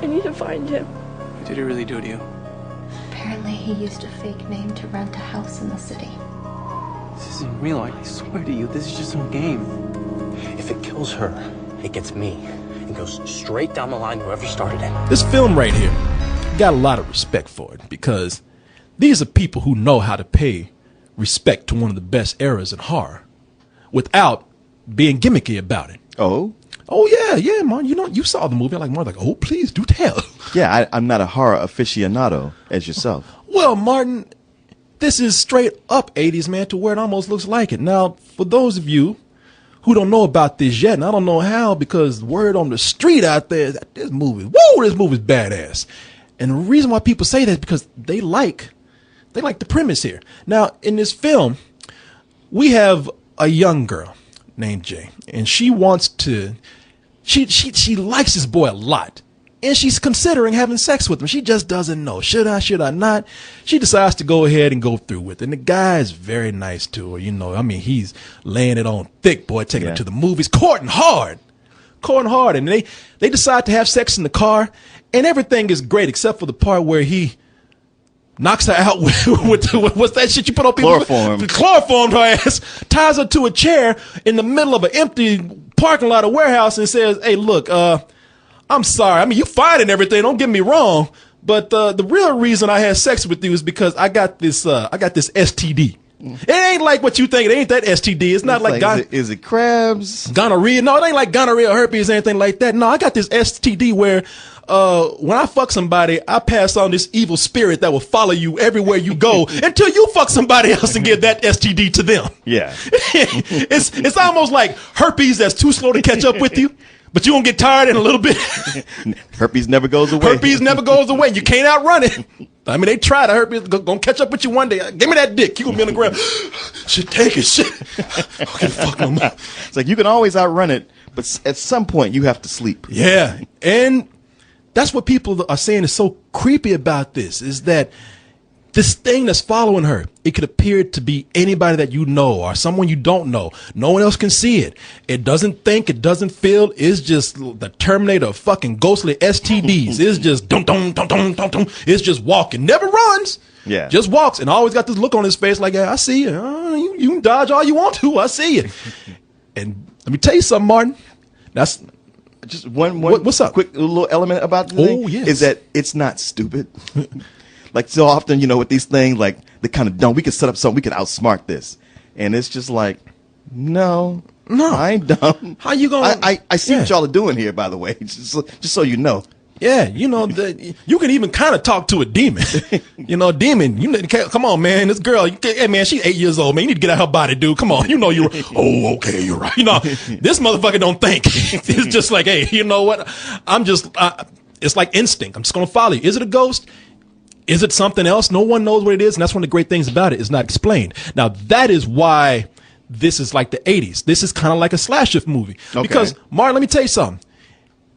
I need to find him. What did he really do to you? Apparently he used a fake name to rent a house in the city. This isn't real. I swear to you, this is just some game. If it kills her, it gets me and goes straight down the line whoever started it. This film right here, got a lot of respect for it because these are people who know how to pay respect to one of the best eras in horror without being gimmicky about it. Oh? Oh, yeah, man. You know, you saw the movie. Like, Martin, like, oh, please do tell. Yeah, I'm not a horror aficionado as yourself. Well, Martin, this is straight up 80s, man, to where it almost looks like it. Now, for those of you who don't know about this yet, and I don't know how, because word on the street out there is that this movie's badass. And the reason why people say that is because they like the premise here. Now, in this film, we have a young girl named Jay, and she wants to, she likes this boy a lot, and she's considering having sex with him. She just doesn't know. Should I not? She decides to go ahead and go through with it. And the guy is very nice to her. You know, I mean, he's laying it on thick, boy, taking her to the movies, courting hard. And they decide to have sex in the car, and everything is great except for the part where he knocks her out with what's that shit you put on people? Chloroform her ass, ties her to a chair in the middle of an empty parking lot or warehouse and says, hey, look, I'm sorry. I mean, you fine and everything. Don't get me wrong. But the real reason I had sex with you is because I got this STD. It ain't like what you think. It ain't that STD. It's not like is it crabs? Gonorrhea. No, it ain't like gonorrhea or herpes or anything like that. No, I got this STD where when I fuck somebody, I pass on this evil spirit that will follow you everywhere you go until you fuck somebody else and give that STD to them. Yeah. It's almost like herpes that's too slow to catch up with you. But you won't get tired in a little bit. Herpes never goes away. Herpes never goes away. You can't outrun it. I mean, they try to. Herpes gonna catch up with you one day. Give me that dick. You gonna be on the ground. Shit, take it. Shit. Okay, fuck no more. It's like you can always outrun it, but at some point you have to sleep. Yeah, and that's what people are saying is so creepy about this, is that this thing that's following her, it could appear to be anybody that you know or someone you don't know. No one else can see it. It doesn't think, it doesn't feel. It's just the Terminator of fucking ghostly STDs. It's just dum dum dum dum dum dum. It's just walking, never runs. Yeah, just walks, and always got this look on his face like, yeah, I see you. You can dodge all you want to. I see you. And let me tell you something, Martin. That's just one what's up? Quick little element about the thing is that it's not stupid. Like so often, you know, with these things, like they kind of dumb. We could set up something. We could outsmart this, and it's just like, no, I ain't dumb. How you gonna? I see what y'all are doing here, by the way. Just so you know. Yeah, you know, you can even kind of talk to a demon. You know, demon. Come on, man. This girl, hey man, she's 8 years old, man. You need to get out her body, dude. Come on, you know you're. Oh, okay, you're right. You know, this motherfucker don't think. It's just like, hey, you know what? It's like instinct. I'm just gonna follow you. Is it a ghost? Is it something else? No one knows what it is, and that's one of the great things about it. It's not explained. Now, that is why this is like the 80s. This is kind of like a slasher movie. Okay. Because, Martin, let me tell you something.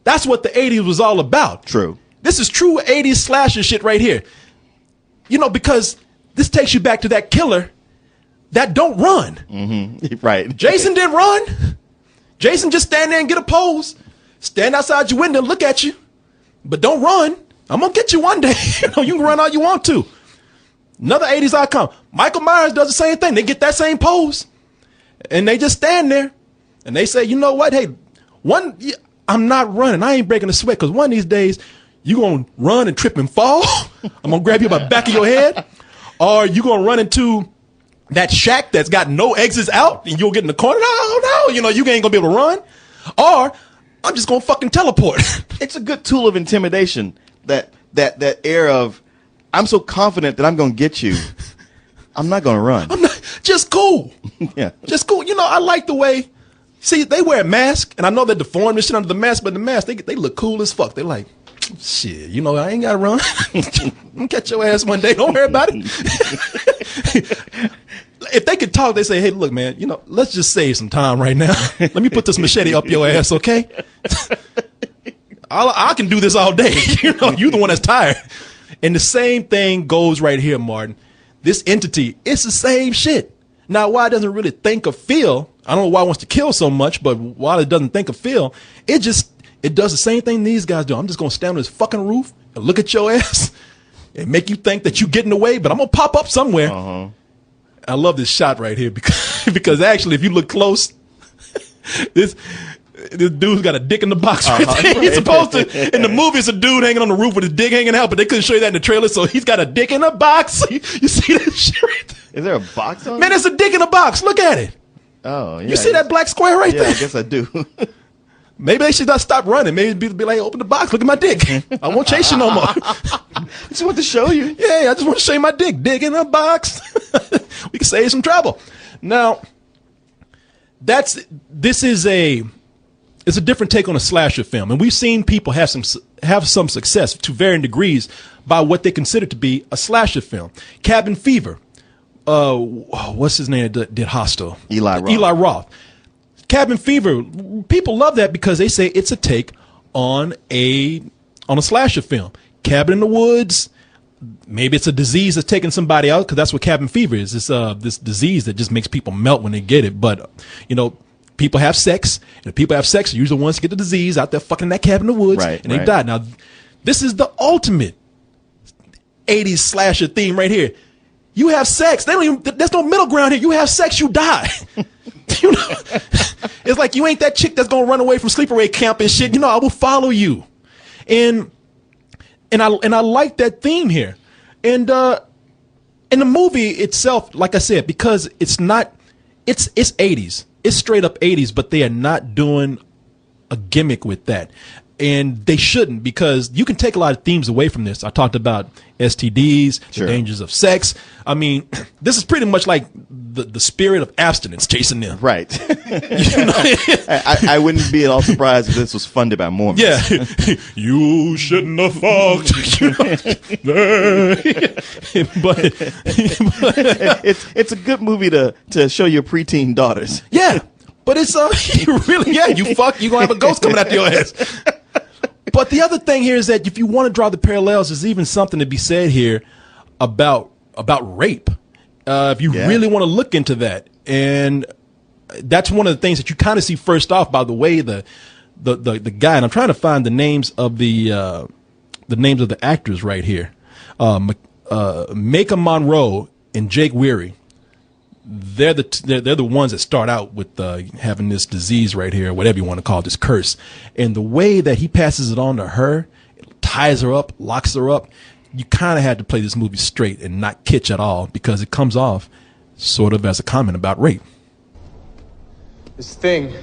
That's what the 80s was all about. True. This is true 80s slasher shit right here. You know, because this takes you back to that killer that don't run. Mm-hmm. Right. Jason didn't run. Jason just stand there and get a pose. Stand outside your window and look at you. But don't run. I'm going to get you one day. You know, you can run all you want to. Another 80s icon. Michael Myers does the same thing. They get that same pose. And they just stand there. And they say, you know what? Hey, I'm not running. I ain't breaking a sweat because one of these days you're going to run and trip and fall. I'm going to grab you by the back of your head. Or you're going to run into that shack that's got no exits out and you'll get in the corner. No. You know, you ain't going to be able to run. Or I'm just going to fucking teleport. It's a good tool of intimidation. That air of, I'm so confident that I'm going to get you. I'm not going to run. I'm not, just cool. Yeah. Just cool. You know, I like the way, see, they wear a mask, and I know they're deformed and shit under the mask, but the mask, they look cool as fuck. They're like, shit, you know, I ain't got to run. I'm going to catch your ass one day. Don't worry about it. If they could talk, they say, hey, look, man, you know, let's just save some time right now. Let me put this machete up your ass, okay? I can do this all day. You know, you're the one that's tired. And the same thing goes right here, Martin. This entity, it's the same shit. Now, why it doesn't really think or feel, I don't know why it wants to kill so much, but while it doesn't think or feel, it just It does the same thing these guys do. I'm just gonna stand on this fucking roof and look at your ass and make you think that you're getting away, but I'm gonna pop up somewhere. I love this shot right here because actually, if you look close, this dude's got a dick in the box right there. He's supposed to, in the movie, it's a dude hanging on the roof with his dick hanging out, but they couldn't show you that in the trailer, so he's got a dick in a box. You see that shit right there? Is there a box on? Man, there's a dick in a box. Look at it. Oh, yeah. You see that black square right there? I guess I do. Maybe they should not stop running. Maybe be like, open the box, look at my dick. I won't chase you no more. I just want to show you. Yeah, I just want to show you my dick. Dick in a box. We can save some trouble. Now, this is a different take on a slasher film, and we've seen people have some success to varying degrees by what they consider to be a slasher film. Cabin Fever. What's his name that did Hostel? Eli Roth. Cabin Fever. People love that because they say it's a take on a slasher film. Cabin in the Woods. Maybe it's a disease that's taking somebody out, because that's what cabin fever is. It's this disease that just makes people melt when they get it. But people have sex, and if people have sex, they're usually the ones to get the disease out there fucking in that cabin in the woods, and they die. Now, this is the ultimate 80s slasher theme right here. You have sex. There's no middle ground here. You have sex, you die. It's like you ain't that chick that's gonna run away from sleepaway camp and shit. I will follow you, and I like that theme here, and in the movie itself, like I said, because it's 80s, it's straight up 80s, but they are not doing a gimmick with that. And they shouldn't, because you can take a lot of themes away from this. I talked about STDs, the dangers of sex. I mean, this is pretty much like the spirit of abstinence chasing them. Right. I wouldn't be at all surprised if this was funded by Mormons. Yeah. You shouldn't have fucked. but it's a good movie to show your preteen daughters. Yeah. But it's you fuck, you're gonna have a ghost coming after your ass. But the other thing here is that if you want to draw the parallels, there's even something to be said here about rape. If you really want to look into that, and that's one of the things that you kind of see first off by the way the guy, and I'm trying to find the names of the actors right here, Micah Monroe and Jake Weary. They're the ones that start out with having this disease right here, whatever you want to call it, this curse. And the way that he passes it on to her, it ties her up, locks her up. You kind of had to play this movie straight and not kitsch at all, because it comes off sort of as a comment about rape. This thing,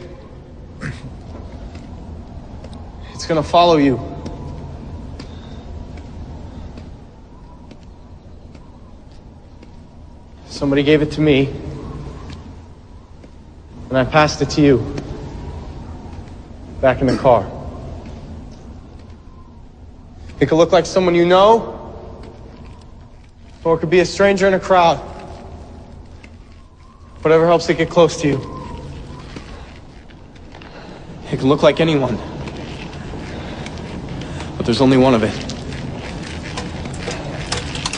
it's gonna follow you. Somebody gave it to me, and I passed it to you, back in the car. It could look like someone you know, or it could be a stranger in a crowd. Whatever helps it get close to you. It can look like anyone, but there's only one of it.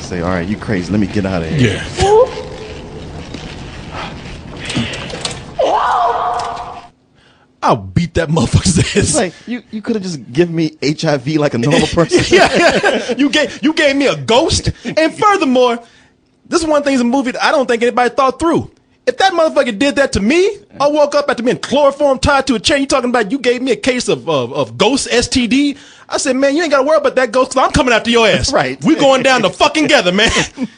Say, all right, you crazy, let me get out of here. Yeah. I'll beat that motherfucker's ass. It's like you could have just given me HIV like a normal person. Yeah. You gave me a ghost. And furthermore, this is one thing in the movie that I don't think anybody thought through. If that motherfucker did that to me, I woke up after being chloroform tied to a chair. You talking about you gave me a case of ghost STD? I said, man, you ain't got to worry about that ghost, because I'm coming after your ass. Right. We going down the fucking together, man.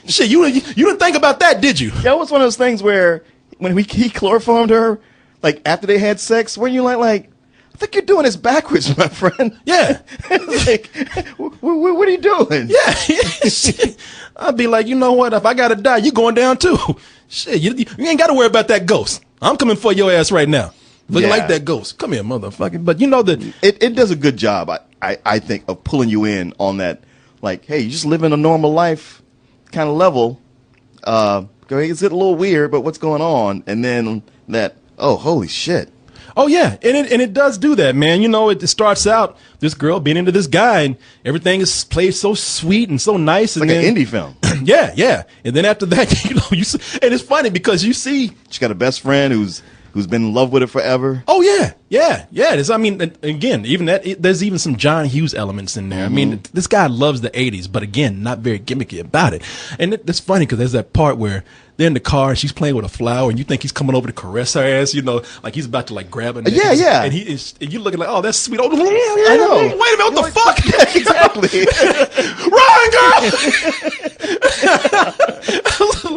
Shit, you didn't think about that, did you? Yeah, it was one of those things where when he chloroformed her, like after they had sex, when you like, I think you're doing this backwards, my friend. Yeah. Like, what are you doing? Yeah. Shit. I'd be like, you know what? If I got to die, you going down too. Shit, you ain't got to worry about that ghost. I'm coming for your ass right now. Looking like that ghost. Come here, motherfucker. But you know that it does a good job, I think, of pulling you in on that, like, hey, you just living a normal life kind of level. It's a little weird, but what's going on? And then that, oh, holy shit. Oh yeah, and it does do that, man. It starts out this girl being into this guy, and everything is played so sweet and so nice. It's like an indie film. Yeah. And then after that, you see, and it's funny because you see she got a best friend who's who's been in love with it forever. Oh yeah. There's, I mean, again, even that there's even some John Hughes elements in there. I mean, this guy loves the '80s, but again, not very gimmicky about it. And it's funny because there's that part where they're in the car and she's playing with a flower, and you think he's coming over to caress her ass, like he's about to like grab her neck. Yeah. And and you looking like, oh, that's sweet. Oh, I know. Wait a minute, what the fuck? Exactly. Run, girl!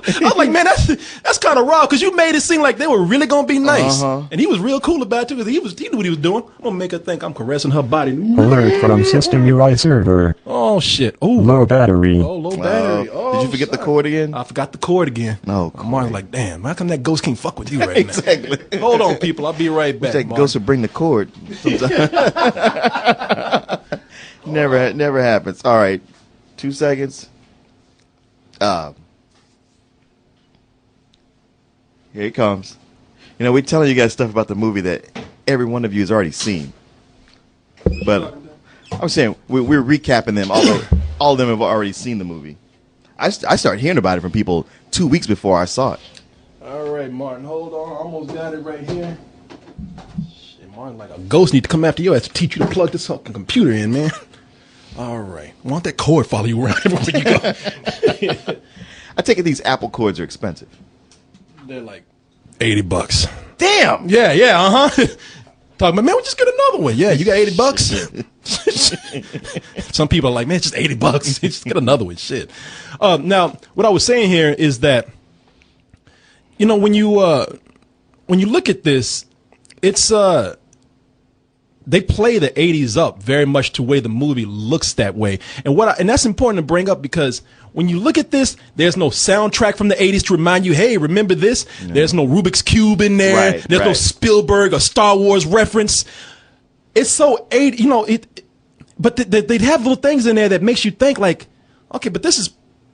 I was like, man, that's kind of raw because you made it seem like they were really gonna be nice, and he was real cool about it too because he knew what he was doing. I'm gonna make her think I'm caressing her body. Alert from System UI server. Oh shit! Oh, Low battery. Oh, low battery. Did you forget the cord again? I forgot the cord again. No, Martin's like, damn, how come that ghost can't fuck with you right exactly. now? Hold on, people. I'll be right back. That ghost would bring the cord. Never happens. All right, 2 seconds. Here it comes. You know, we're telling you guys stuff about the movie that every one of you has already seen. But I'm saying we're recapping them, although all of them have already seen the movie. I started hearing about it from people 2 weeks before I saw it. All right, Martin, hold on. I almost got it right here. Shit, Martin, like a ghost need to come after you. I have to teach you to plug this fucking computer in, man. All right. I want that cord follow you around everywhere you go. I take it these Apple cords are expensive. They're like $80. Damn! Yeah, talking about, man, we'll just get another one. Yeah, you got $80? Some people are like, man, it's just $80. Just get another one. Shit. Now, what I was saying here is that, you know, when you look at this, it's they play the 80s up very much to the way the movie looks that way. And and that's important to bring up because when you look at this, there's no soundtrack from the 80s to remind you, hey, remember this? No. There's no Rubik's Cube in there. Right, there's no Spielberg or Star Wars reference. It's so 80, you know, but they'd have little things in there that makes you think like, okay, but this is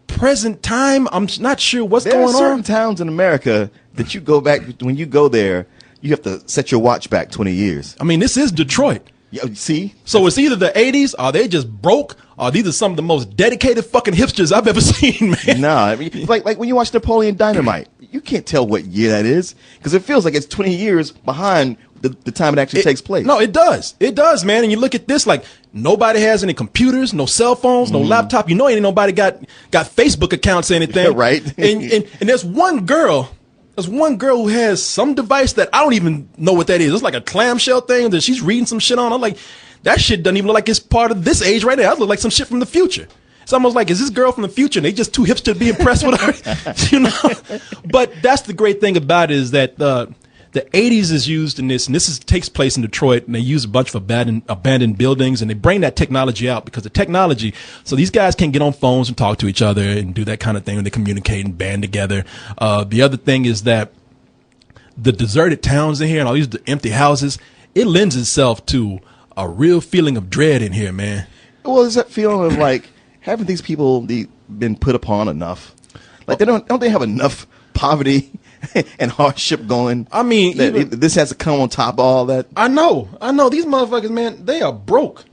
present time. I'm not sure what's going on. There are certain towns in America that you go back, when you go there, you have to set your watch back 20 years. I mean, this is Detroit. Yeah, see? So it's either the 80s, or they just broke, or these are some of the most dedicated fucking hipsters I've ever seen, man. No, I mean, like when you watch Napoleon Dynamite, you can't tell what year that is because it feels like it's 20 years behind the time it actually takes place. No, it does. It does, man. And you look at this, like nobody has any computers, no cell phones, no laptop. You know, ain't nobody got Facebook accounts or anything. Right. and there's one girl. There's one girl who has some device that I don't even know what that is. It's like a clamshell thing that she's reading some shit on. I'm like, that shit doesn't even look like it's part of this age right now. That look like some shit from the future. It's almost like, is this girl from the future? And they just too hipster to be impressed with her, you know? But that's the great thing about it is that the 80s is used in this, and takes place in Detroit, and they use a bunch of abandoned buildings, and they bring that technology out because the technology, so these guys can get on phones and talk to each other and do that kind of thing when they communicate and band together. The other thing is that the deserted towns in here and all these empty houses, it lends itself to a real feeling of dread in here, man. Well, is that feeling of like, haven't these people been put upon enough? Like, don't they have enough poverty and hardship going? I mean, this has to come on top of all that. I know. These motherfuckers, man, they are broke.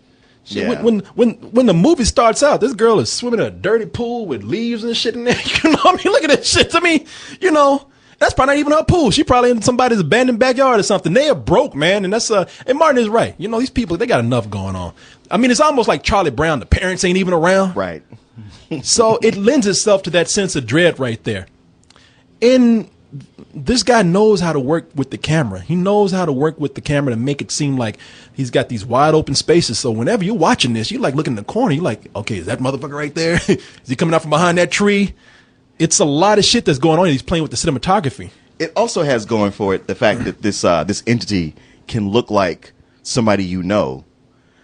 Shit, Yeah. When the movie starts out, this girl is swimming in a dirty pool with leaves and shit in there. You know what I mean? Look at that shit. I mean, you know, that's probably not even her pool. She probably in somebody's abandoned backyard or something. They are broke, man. And that's and Martin is right. You know, these people, they got enough going on. I mean, it's almost like Charlie Brown. The parents ain't even around. Right. So it lends itself to that sense of dread right there. And this guy knows how to work with the camera. He knows how to work with the camera to make it seem like he's got these wide open spaces. So whenever you're watching this, you like looking in the corner. You're like, okay, is that motherfucker right there? Is he coming out from behind that tree? It's a lot of shit that's going on. He's playing with the cinematography. It also has going for it the fact that this entity can look like somebody you know.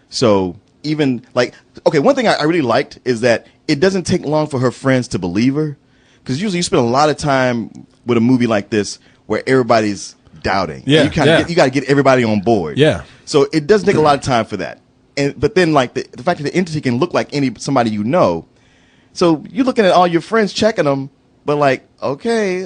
So even like, okay, one thing I really liked is that it doesn't take long for her friends to believe her. Because usually you spend a lot of time with a movie like this where everybody's doubting. Yeah, you got to get everybody on board. Yeah. So it doesn't take a lot of time for that. But then like the fact that the entity can look like somebody you know. So you're looking at all your friends checking them, but like, okay,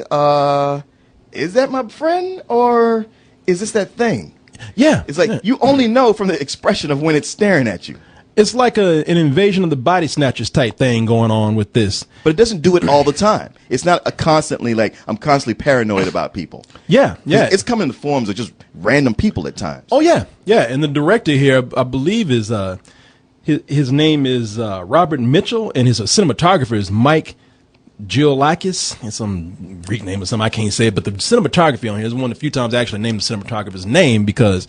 is that my friend or is this that thing? Yeah. It's like you only know from the expression of when it's staring at you. It's like an invasion of the body snatchers type thing going on with this. But it doesn't do it all the time. It's not a constantly like I'm constantly paranoid about people. Yeah. It's coming in the forms of just random people at times. Oh yeah. And the director here, I believe, is his name is Robert Mitchell, and his cinematographer is Mike Giolakis. It's some Greek name or something, I can't say it, but the cinematography on here is one of the few times I actually named the cinematographer's name, because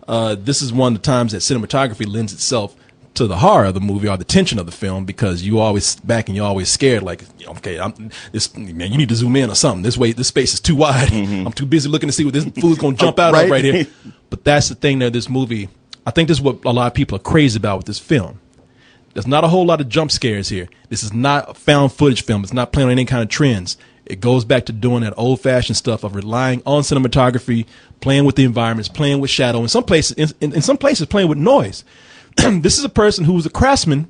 this is one of the times that cinematography lends itself to the horror of the movie or the tension of the film, because you always sit back and you're always scared, like, okay, man, you need to zoom in or something. This space is too wide. I'm too busy looking to see what this fool's going to jump out of right here. But that's the thing that this movie, I think this is what a lot of people are crazy about with this film. There's not a whole lot of jump scares here. This is not a found footage film. It's not playing on any kind of trends. It goes back to doing that old-fashioned stuff of relying on cinematography, playing with the environments, playing with shadow, in some places, in some places playing with noise. This is a person who was a craftsman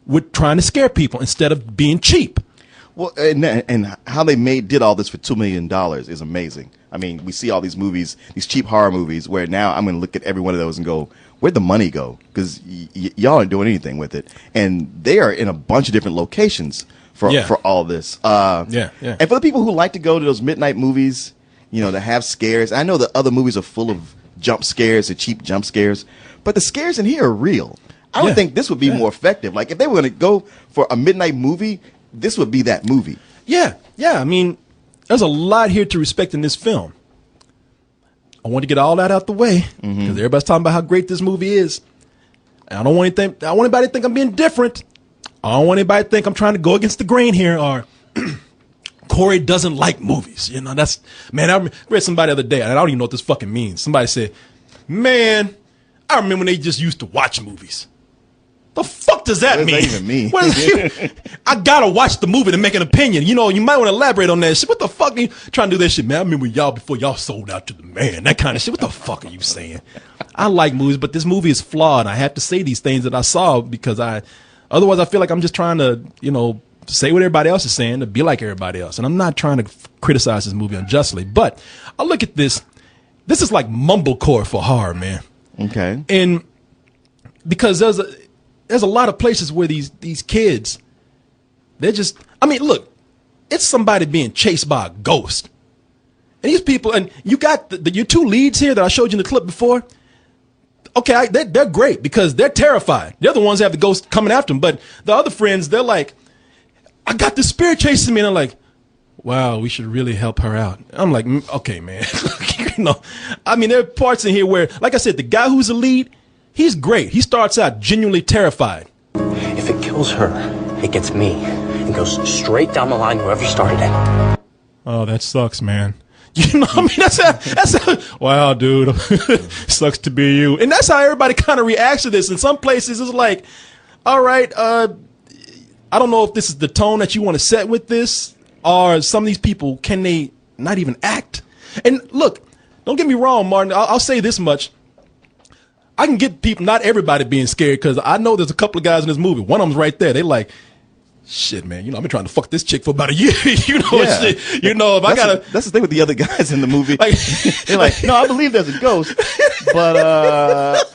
with trying to scare people instead of being cheap. Well, and how they did all this for $2 million is amazing. I mean, we see all these movies, these cheap horror movies, where now I'm going to look at every one of those and go, where'd the money go? Because y'all aren't doing anything with it. And they are in a bunch of different locations for all this. And for the people who like to go to those midnight movies, to have scares, I know that other movies are full of jump scares and cheap jump scares, but the scares in here are real. I would think this would be more effective. Like, if they were going to go for a midnight movie, this would be that movie. Yeah. I mean, there's a lot here to respect in this film. I want to get all that out the way, because everybody's talking about how great this movie is. And I don't want anybody to think I'm being different. I don't want anybody to think I'm trying to go against the grain here, or Corey doesn't like movies. I read somebody the other day, and I don't even know what this fucking means. Somebody said, man, I remember when they just used to watch movies. The fuck does that mean? What does that even mean? I gotta watch the movie to make an opinion. You might want to elaborate on that shit. What the fuck are you trying to do that shit, man? I remember before y'all sold out to the man. That kind of shit. What the fuck are you saying? I like movies, but this movie is flawed. I have to say these things that I saw, because otherwise I feel like I'm just trying to, say what everybody else is saying, to be like everybody else. And I'm not trying to criticize this movie unjustly, but I look at this. This is like mumblecore for horror, man. Okay. And because there's a lot of places where these kids, they're just, look, it's somebody being chased by a ghost. And these people, and you got your two leads here that I showed you in the clip before. Okay, they're great because they're terrified. They're the ones that have the ghost coming after them. But the other friends, they're like, I got the spirit chasing me. And I'm like, wow, we should really help her out. I'm like, okay, man. There are parts in here where, like I said, the guy who's the lead, he's great. He starts out genuinely terrified. If it kills her, it gets me and goes straight down the line wherever you started it. Oh, that sucks, man. That's wow, dude. Sucks to be you. And that's how everybody kind of reacts to this. In some places, it's like, all right, I don't know if this is the tone that you want to set with this, or some of these people, can they not even act? And look, don't get me wrong, Martin. I'll say this much. I can get people, not everybody being scared, because I know there's a couple of guys in this movie. One of them's right there. They like, shit, man, I've been trying to fuck this chick for about a year. Shit. That's the thing with the other guys in the movie. They're like, no, I believe there's a ghost, but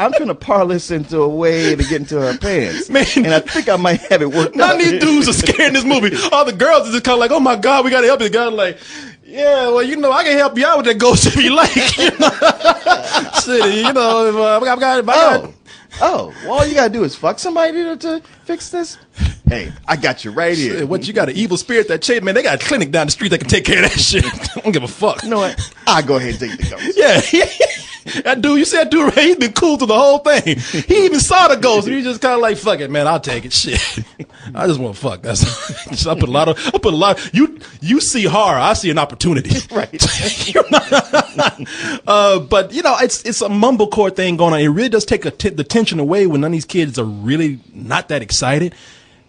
I'm trying to parlor this into a way to get into her pants. Man, and I think I might have it worked out. None of these dudes are scared in this movie. All the girls are just kind of like, oh my God, we got to help this guy. Like, yeah, well, I can help you out with that ghost if you like. Shit, well, all you gotta do is fuck somebody to fix this. Hey, I got you right here. Shit, what, you got an evil spirit that chase? Man, they got a clinic down the street that can take care of that shit. I don't give a fuck. You know what? I'll go ahead and take the ghost. Yeah. That dude, you said dude, he's been cool through the whole thing. He even saw the ghost, and he just kind of like, fuck it, man, I'll take it. Shit, I just want to fuck. That's I put a lot. You see horror, I see an opportunity. Right. But it's a mumblecore thing going on. It really does take the tension away when none of these kids are really not that excited.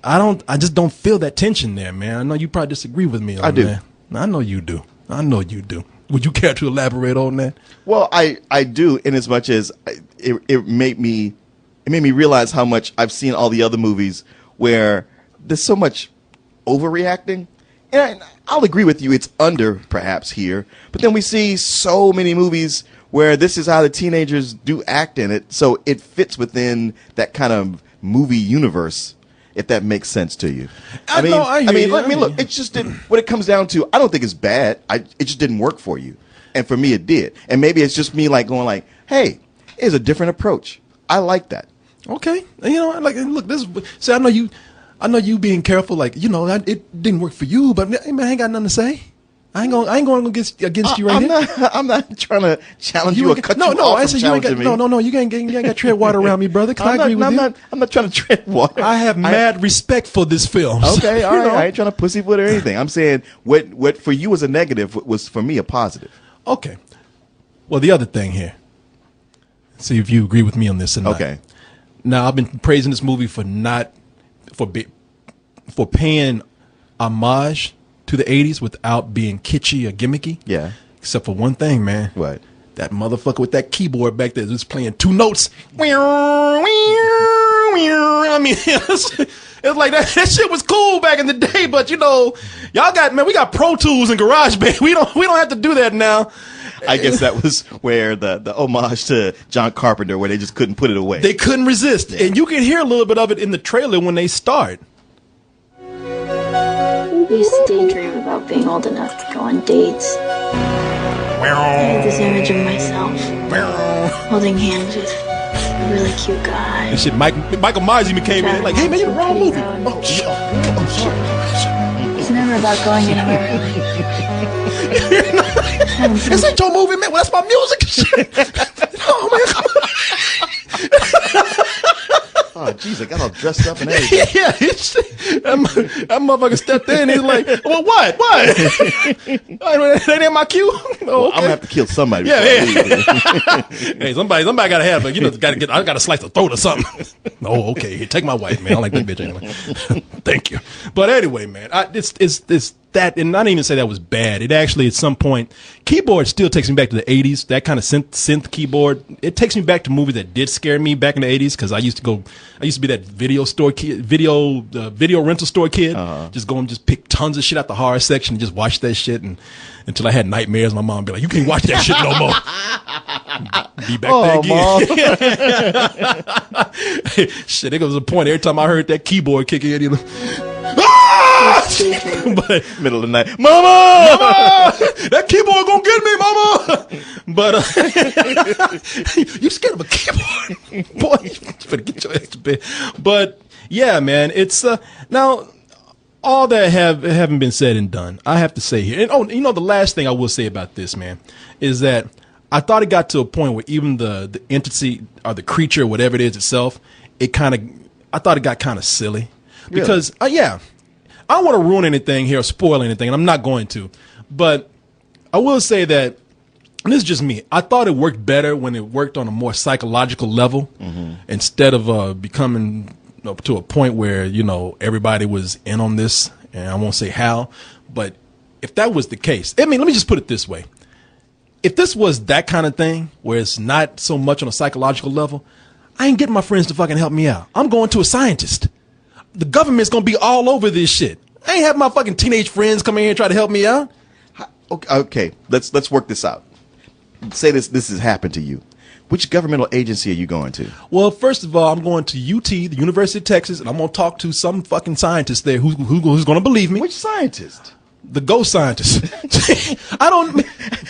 I just don't feel that tension there, man. I know you probably disagree with me on that. I know you do. Would you care to elaborate on that? Well, I do, in as much as it made me realize how much I've seen all the other movies where there's so much overreacting. And I'll agree with you, it's under perhaps here, but then we see so many movies where this is how the teenagers do act in it, so it fits within that kind of movie universe, if that makes sense to you. I mean, look, it just didn't. What it comes down to, I don't think it's bad. It just didn't work for you, and for me, it did. And maybe it's just me like going like, hey, it's a different approach. I like that. Okay, you know, like, look, this. See, I know you being careful. Like, you know, it didn't work for you, but hey, man, I ain't got nothing to say. I ain't going against you right here. I'm not trying to challenge you or cut you off from challenging me. No. You ain't got to tread water around me, brother. Cause I agree with you. I'm not trying to tread water. I have mad respect for this film. Okay, all right. I ain't trying to pussyfoot or anything. I'm saying what for you was a negative was for me a positive. Okay. Well, the other thing here. See if you agree with me on this or not. Okay. Now, I've been praising this movie for paying homage to the 80s without being kitschy or gimmicky. Yeah. Except for one thing, man. What? That motherfucker with that keyboard back there just playing two notes. I mean, it's like that shit was cool back in the day, but you know, we got Pro Tools and GarageBand. We don't have to do that now. I guess that was where the homage to John Carpenter, where they just couldn't put it away. They couldn't resist. Yeah. And you can hear a little bit of it in the trailer when they start. I used to daydream about being old enough to go on dates. I had this image of myself holding hands with a really cute guy. And shit, Michael Myers even came in like, hey man, you're the wrong movie. Oh shit. It's never about going anywhere really. This ain't your movie, man. Well, that's my music. Oh man, come on. Oh, jeez, I got all dressed up and everything. Yeah, that motherfucker stepped in. He's like, well, what? That ain't my cue. Oh, okay. Well, I'm gonna have to kill somebody. Yeah. Hey, somebody gotta have it. You know, I gotta slice the throat or something. Oh, okay. Here, take my wife, man. I like that bitch anyway. Thank you. But anyway, man, it's that, and I didn't even say that was bad. It actually, at some point, keyboard still takes me back to the 80s. That kind of synth keyboard. It takes me back to movies that did scare me back in the 80s, because I used to be that video store kid, video rental store kid. Just go and just pick tons of shit out the horror section and just watch that shit, and until I had nightmares. My mom would be like, "You can't watch that shit no more." Be back there again. Shit, there was a point every time I heard that keyboard kick in, you know. But middle of the night, mama, that keyboard gonna get me, mama. But you scared of a keyboard, boy? You better get your ass to bed. But yeah, man, it's now all that haven't been said and done. I have to say here, and you know, the last thing I will say about this, man, is that I thought it got to a point where even the entity or the creature, whatever it is itself, I thought it got kind of silly. Because, yeah, I don't want to ruin anything here or spoil anything, and I'm not going to. But I will say that, and this is just me, I thought it worked better when it worked on a more psychological level, instead of becoming to a point where, you know, everybody was in on this, and I won't say how. But if that was the case, I mean, let me just put it this way. If this was that kind of thing, where it's not so much on a psychological level, I ain't getting my friends to fucking help me out. I'm going to a scientist. The government's gonna be all over this shit. I ain't have my fucking teenage friends come in here and try to help me out. Okay, let's work this out. Say this has happened to you. Which governmental agency are you going to? Well, first of all, I'm going to UT, the University of Texas, and I'm gonna talk to some fucking scientist there who's gonna believe me. Which scientist? The ghost scientist. I don't.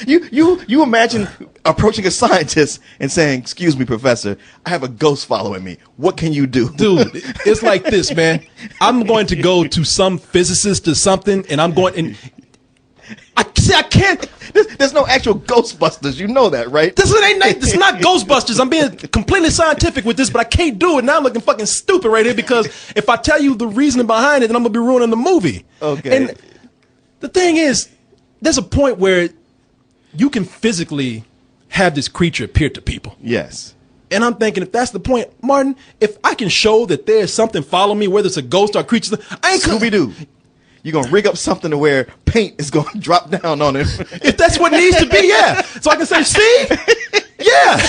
You imagine approaching a scientist and saying, "Excuse me, professor, I have a ghost following me. What can you do?" Dude, it's like this, man. I'm going to go to some physicist or something, and I'm going and I can't. There's no actual Ghostbusters. You know that, right? This is not Ghostbusters. I'm being completely scientific with this, but I can't do it. Now I'm looking fucking stupid right here, because if I tell you the reasoning behind it, then I'm gonna be ruining the movie. Okay. And the thing is, there's a point where you can physically have this creature appear to people. Yes. And I'm thinking, if that's the point, Martin, if I can show that there's something following me, whether it's a ghost or a creature, I ain't Scooby-Doo. You're going to rig up something to where paint is going to drop down on him. If that's what it needs to be, yeah. So I can say, Steve, yeah.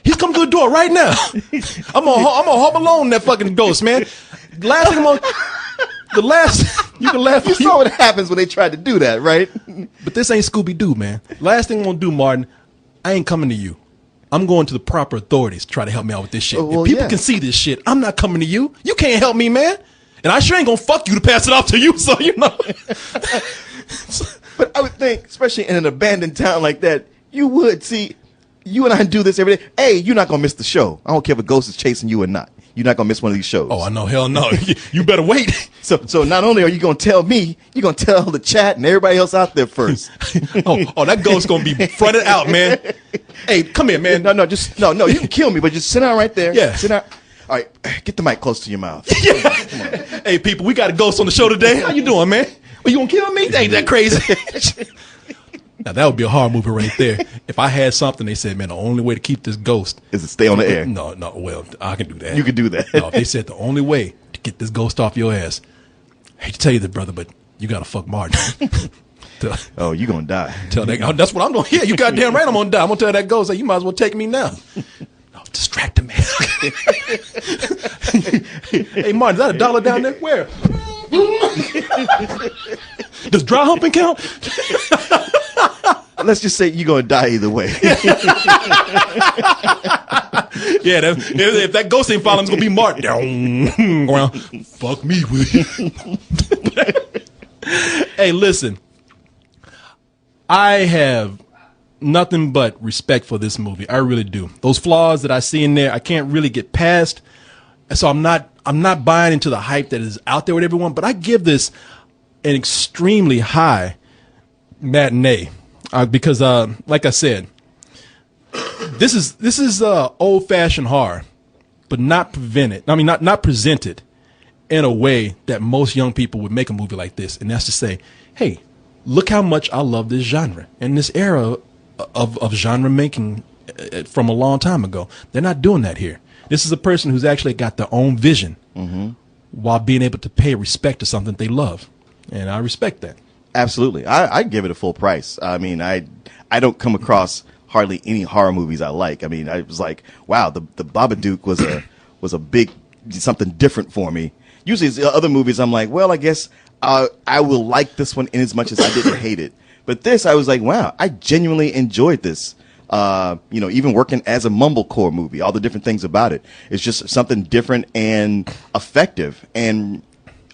He's coming to the door right now. I'm gonna hop alone that fucking ghost, man. Last thing you can laugh. You saw what happens when they tried to do that, right? But this ain't Scooby-Doo, man. Last thing I'm gonna do, Martin, I ain't coming to you. I'm going to the proper authorities to try to help me out with this shit. Well, if people yeah. can see this shit, I'm not coming to you. You can't help me, man. And I sure ain't gonna fuck you to pass it off to you, so you know. But I would think, especially in an abandoned town like that, you would see. You and I do this every day. Hey, you're not gonna miss the show. I don't care if a ghost is chasing you or not. You're not gonna miss one of these shows. Oh, I know. Hell no. You better wait. So not only are you gonna tell me, you're gonna tell the chat and everybody else out there first. oh, that ghost's gonna be fronted out, man. Hey, come here, man. No. You can kill me, but just sit down right there. Yeah. Sit down. All right, get the mic close to your mouth. Hey, people, we got a ghost on the show today. How you doing, man? Well, you gonna kill me? Ain't that crazy? Now that would be a horror movie right there. If I had something, they said, man, the only way to keep this ghost Is to stay on the air. No. Well, I can do that. You can do that. No, they said the only way to get this ghost off your ass. I hate to tell you this, brother, but you gotta fuck Martin. Oh, you gonna die. Tell that. That's what I'm doing. Yeah, you goddamn right. I'm gonna die. I'm gonna tell that ghost, hey, you might as well take me now. No, distract him, man. Hey, Martin, is that $1 down there? Where? Does dry humping count? Let's just say you're gonna die either way. Yeah, if that ghost ain't following, it's gonna be Martin. Well, fuck me, will you? Hey, listen. I have nothing but respect for this movie. I really do. Those flaws that I see in there, I can't really get past. So I'm not buying into the hype that is out there with everyone, but I give this an extremely high matinee because, like I said, this is old fashioned horror, but not presented in a way that most young people would make a movie like this, and that's to say, hey, look how much I love this genre and this era of genre making from a long time ago. They're not doing that here. This is a person who's actually got their own vision while being able to pay respect to something they love. And I respect that. Absolutely. I give it a full price. I mean, I don't come across hardly any horror movies I like. I mean, I was like, wow, the Babadook was a big something different for me. Usually the other movies I'm like, well, I guess I will like this one in as much as I didn't hate it. But this, I was like, wow, I genuinely enjoyed this. Even working as a mumblecore movie, all the different things about it. It's just something different and effective, and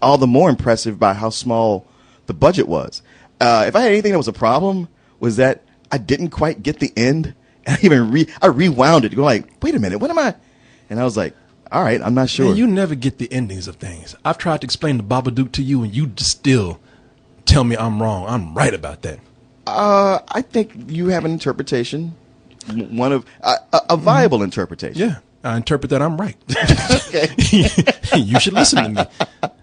all the more impressive by how small the budget was. If I had anything that was a problem, was that I didn't quite get the end. And I rewound it, going like, wait a minute, what am I? And I was like, all right, I'm not sure. Man, you never get the endings of things. I've tried to explain the Babadook to you, and you still tell me I'm wrong. I'm right about that. I think you have an interpretation, one of a viable interpretation. Yeah, I interpret that I'm right. Okay. You should listen to me.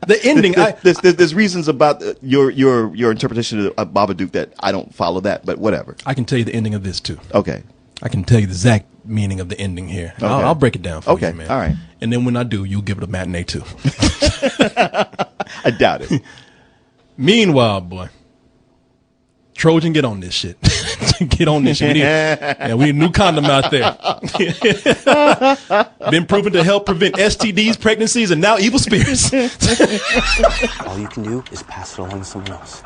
The ending. There's reasons about your interpretation of Babadook that I don't follow that, but whatever. I can tell you the ending of this too. Okay. I can tell you the exact meaning of the ending here. Okay. I'll break it down for you, man. All right. And then when I do, you'll give it a matinee too. I doubt it. Meanwhile, boy, Trojan, get on this shit. Get on this shit. We need a new condom out there. Been proven to help prevent STDs, pregnancies, and now evil spirits. All you can do is pass it along to someone else.